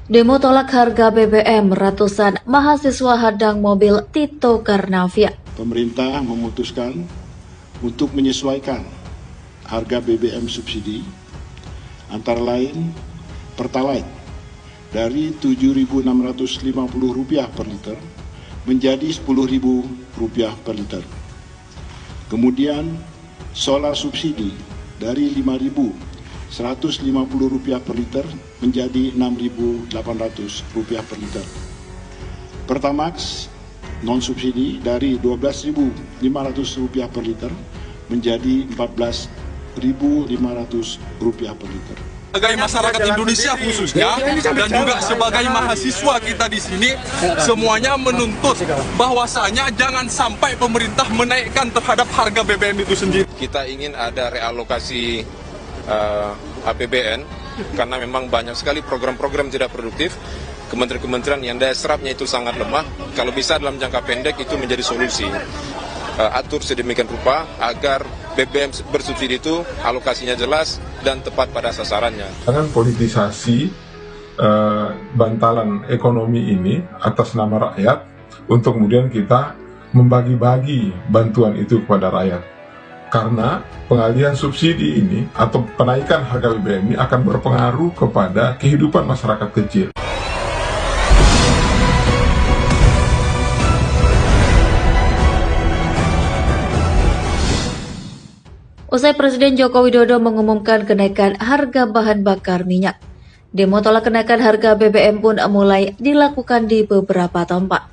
Demo tolak harga BBM, ratusan mahasiswa hadang mobil Tito Karnavian. Pemerintah memutuskan untuk menyesuaikan harga BBM subsidi, antara lain Pertalite dari Rp7.650 per liter menjadi Rp10.000 per liter. Kemudian solar subsidi dari Rp5.150 per liter menjadi Rp6.800 per liter. Pertamax non subsidi dari Rp12.500 per liter menjadi Rp14.500 per liter. Sebagai masyarakat Indonesia khususnya dan juga sebagai mahasiswa kita di sini, semuanya menuntut bahwasanya jangan sampai pemerintah menaikkan terhadap harga BBM itu sendiri. Kita ingin ada realokasi APBN karena memang banyak sekali program-program tidak produktif, kementerian-kementerian yang daya serapnya itu sangat lemah. Kalau bisa dalam jangka pendek itu menjadi solusi. Atur sedemikian rupa agar BBM bersubsidi itu alokasinya jelas dan tepat pada sasarannya. Jangan politisasi bantalan ekonomi ini atas nama rakyat untuk kemudian kita membagi-bagi bantuan itu kepada rakyat. Karena pengalihan subsidi ini atau penaikan harga BBM ini akan berpengaruh kepada kehidupan masyarakat kecil. Usai Presiden Joko Widodo mengumumkan kenaikan harga bahan bakar minyak, demo tolak kenaikan harga BBM pun mulai dilakukan di beberapa tempat.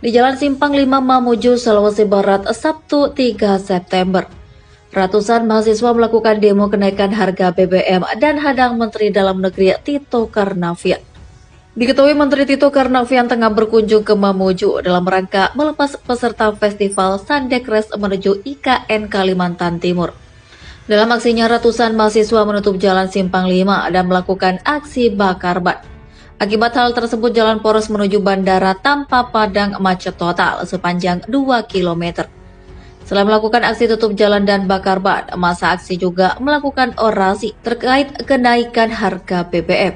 Di Jalan Simpang 5 Mamuju, Sulawesi Barat, Sabtu 3 September, ratusan mahasiswa melakukan demo kenaikan harga BBM dan hadang Menteri Dalam Negeri Tito Karnavian. Diketahui Menteri Tito Karnavian tengah berkunjung ke Mamuju dalam rangka melepas peserta festival Sandekres menuju IKN Kalimantan Timur. Dalam aksinya, ratusan mahasiswa menutup Jalan Simpang 5 dan melakukan aksi bakar ban. Akibat hal tersebut, jalan poros menuju Bandara Tanpa Padang macet total sepanjang 2 km. Selain melakukan aksi tutup jalan dan bakar ban, massa aksi juga melakukan orasi terkait kenaikan harga BBM.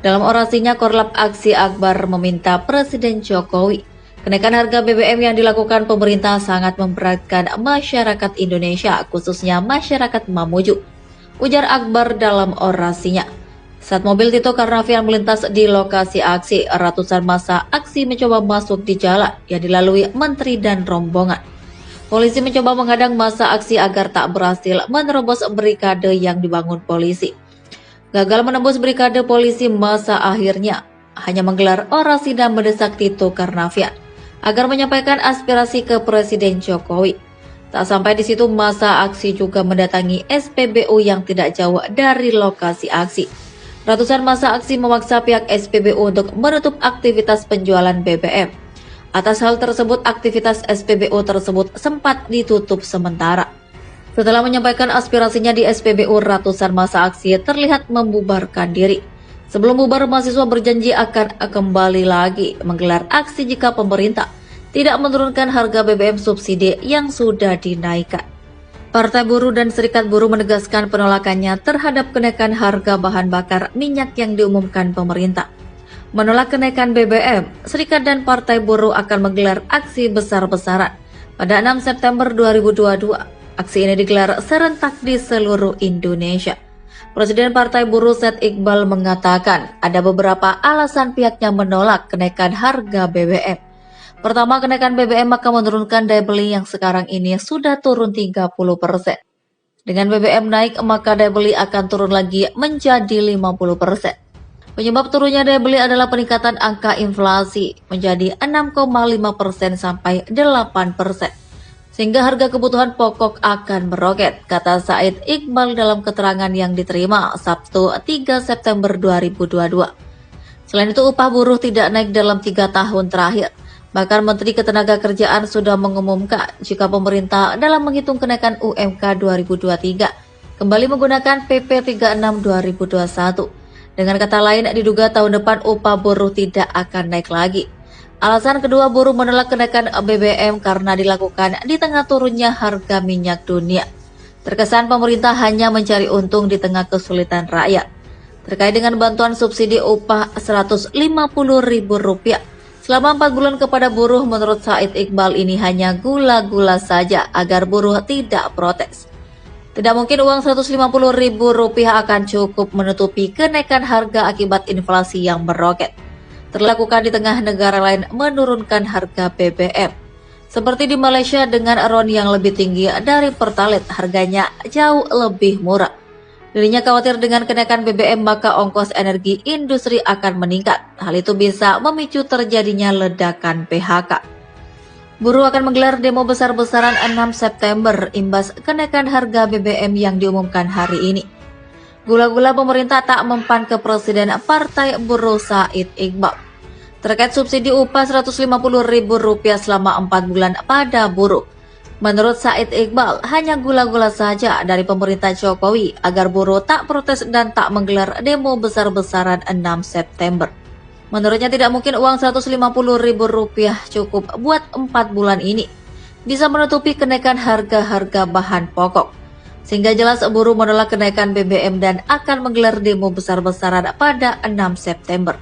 Dalam orasinya, Korlap Aksi Akbar meminta Presiden Jokowi kenaikan harga BBM yang dilakukan pemerintah sangat memberatkan masyarakat Indonesia, khususnya masyarakat Mamuju, ujar Akbar dalam orasinya. Saat mobil Tito Karnavian melintas di lokasi aksi, ratusan massa aksi mencoba masuk di jalan yang dilalui Menteri dan rombongan. Polisi mencoba menghadang massa aksi agar tak berhasil menerobos barikade yang dibangun polisi. Gagal menembus barikade polisi, massa akhirnya hanya menggelar orasi dan mendesak Tito Karnavian agar menyampaikan aspirasi ke Presiden Jokowi. Tak sampai di situ, massa aksi juga mendatangi SPBU yang tidak jauh dari lokasi aksi. Ratusan massa aksi memaksa pihak SPBU untuk menutup aktivitas penjualan BBM. Atas hal tersebut, aktivitas SPBU tersebut sempat ditutup sementara. Setelah menyampaikan aspirasinya di SPBU, ratusan massa aksi terlihat membubarkan diri. Sebelum bubar, mahasiswa berjanji akan kembali lagi menggelar aksi jika pemerintah tidak menurunkan harga BBM subsidi yang sudah dinaikkan. Partai Buruh dan Serikat Buruh menegaskan penolakannya terhadap kenaikan harga bahan bakar minyak yang diumumkan pemerintah. Menolak kenaikan BBM, Serikat dan Partai Buruh akan menggelar aksi besar-besaran pada 6 September 2022. Aksi ini digelar serentak di seluruh Indonesia. Presiden Partai Buruh Said Iqbal mengatakan ada beberapa alasan pihaknya menolak kenaikan harga BBM. Pertama, kenaikan BBM maka menurunkan daya beli yang sekarang ini sudah turun 30%. Dengan BBM naik, maka daya beli akan turun lagi menjadi 50%. Penyebab turunnya daya beli adalah peningkatan angka inflasi menjadi 6,5% sampai 8%. Sehingga harga kebutuhan pokok akan meroket, kata Said Iqbal dalam keterangan yang diterima Sabtu 3 September 2022. Selain itu, upah buruh tidak naik dalam 3 tahun terakhir. Bahkan Menteri Ketenagakerjaan sudah mengumumkan jika pemerintah dalam menghitung kenaikan UMK 2023 kembali menggunakan PP 36 2021. Dengan kata lain, diduga tahun depan upah buruh tidak akan naik lagi. Alasan kedua, buruh menolak kenaikan BBM karena dilakukan di tengah turunnya harga minyak dunia. Terkesan pemerintah hanya mencari untung di tengah kesulitan rakyat. terkait dengan bantuan subsidi upah Rp150.000 selama 4 bulan kepada buruh. Menurut Said Iqbal, ini hanya gula-gula saja agar buruh tidak protes. Tidak mungkin uang Rp150.000 akan cukup menutupi kenaikan harga akibat inflasi yang meroket. Terlakukan di tengah negara lain menurunkan harga BBM. Seperti di Malaysia dengan RON yang lebih tinggi dari Pertalite, harganya jauh lebih murah. Dirinya khawatir dengan kenaikan BBM maka ongkos energi industri akan meningkat. Hal itu bisa memicu terjadinya ledakan PHK. Buruh akan menggelar demo besar-besaran 6 September imbas kenaikan harga BBM yang diumumkan hari ini. Gula-gula pemerintah tak mempan ke Presiden Partai Buruh Said Iqbal. Terkait subsidi upah Rp150.000 selama 4 bulan pada buruh. Menurut Said Iqbal, hanya gula-gula saja dari pemerintah Jokowi agar buruh tak protes dan tak menggelar demo besar-besaran 6 September. Menurutnya tidak mungkin uang Rp150.000 cukup buat 4 bulan ini bisa menutupi kenaikan harga-harga bahan pokok. Sehingga jelas buruh menolak kenaikan BBM dan akan menggelar demo besar-besaran pada 6 September.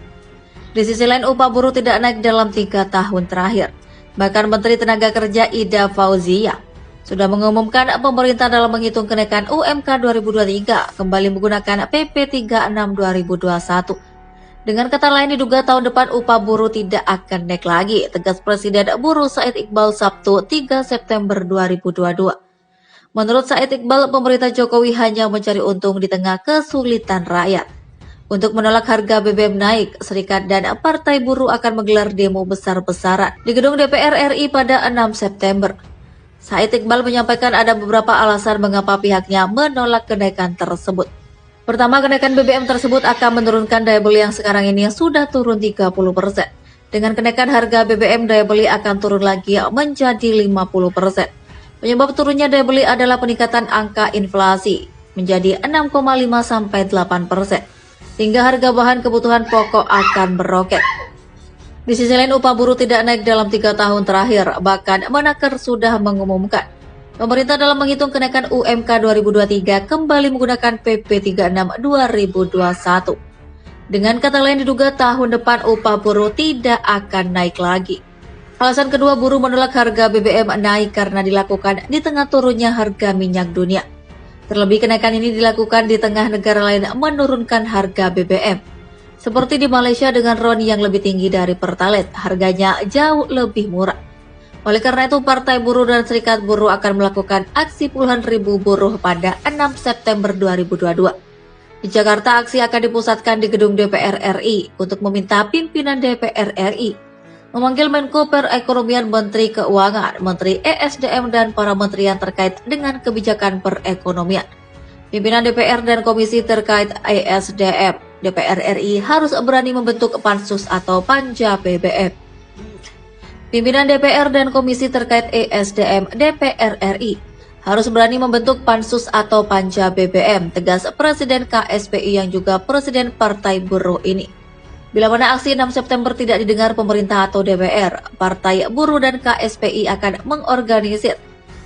Di sisi lain, upah buruh tidak naik dalam 3 tahun terakhir. Bahkan Menteri Tenaga Kerja Ida Fauzia sudah mengumumkan pemerintah dalam menghitung kenaikan UMK 2023 kembali menggunakan PP 36 2021. Dengan kata lain, diduga tahun depan upah buruh tidak akan naik lagi, tegas Presiden Buruh Said Iqbal Sabtu 3 September 2022. Menurut Said Iqbal, pemerintah Jokowi hanya mencari untung di tengah kesulitan rakyat. Untuk menolak harga BBM naik, Serikat dan Partai Buruh akan menggelar demo besar-besaran di gedung DPR RI pada 6 September. Said Iqbal menyampaikan ada beberapa alasan mengapa pihaknya menolak kenaikan tersebut. Pertama, kenaikan BBM tersebut akan menurunkan daya beli yang sekarang ini sudah turun 30%. Dengan kenaikan harga BBM, daya beli akan turun lagi menjadi 50%. Penyebab turunnya daya beli adalah peningkatan angka inflasi menjadi 6,5-8%, sehingga harga bahan kebutuhan pokok akan meroket. Di sisi lain, upah buruh tidak naik dalam 3 tahun terakhir, bahkan Menaker sudah mengumumkan pemerintah dalam menghitung kenaikan UMK 2023 kembali menggunakan PP 36 2021. Dengan kata lain, diduga tahun depan upah buruh tidak akan naik lagi. Alasan kedua, buruh menolak harga BBM naik karena dilakukan di tengah turunnya harga minyak dunia. Terlebih kenaikan ini dilakukan di tengah negara lain menurunkan harga BBM. Seperti di Malaysia dengan RON yang lebih tinggi dari Pertalite, harganya jauh lebih murah. Oleh karena itu, Partai Buruh dan Serikat Buruh akan melakukan aksi puluhan ribu buruh pada 6 September 2022. Di Jakarta, aksi akan dipusatkan di gedung DPR RI untuk meminta pimpinan DPR RI memanggil Menko Perekonomian, Menteri Keuangan, Menteri ESDM, dan para menteri yang terkait dengan kebijakan perekonomian. Pimpinan DPR dan komisi terkait ESDM, DPR RI harus berani membentuk pansus atau panja BBM. Pimpinan DPR dan komisi terkait ESDM, DPR RI harus berani membentuk pansus atau panja BBM, tegas Presiden KSPI yang juga Presiden Partai Buruh ini. Bila mana aksi 6 September tidak didengar pemerintah atau DPR, Partai Buruh dan KSPI akan mengorganisir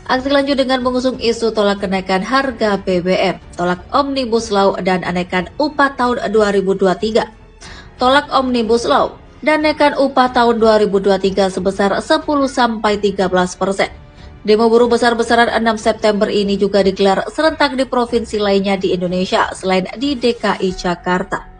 aksi lanjut dengan mengusung isu tolak kenaikan harga BBM, tolak Omnibus Law dan naikkan upah tahun 2023, tolak Omnibus Law dan naikkan upah tahun 2023 sebesar 10-13%. Demo buruh besar-besaran 6 September ini juga digelar serentak di provinsi lainnya di Indonesia selain di DKI Jakarta.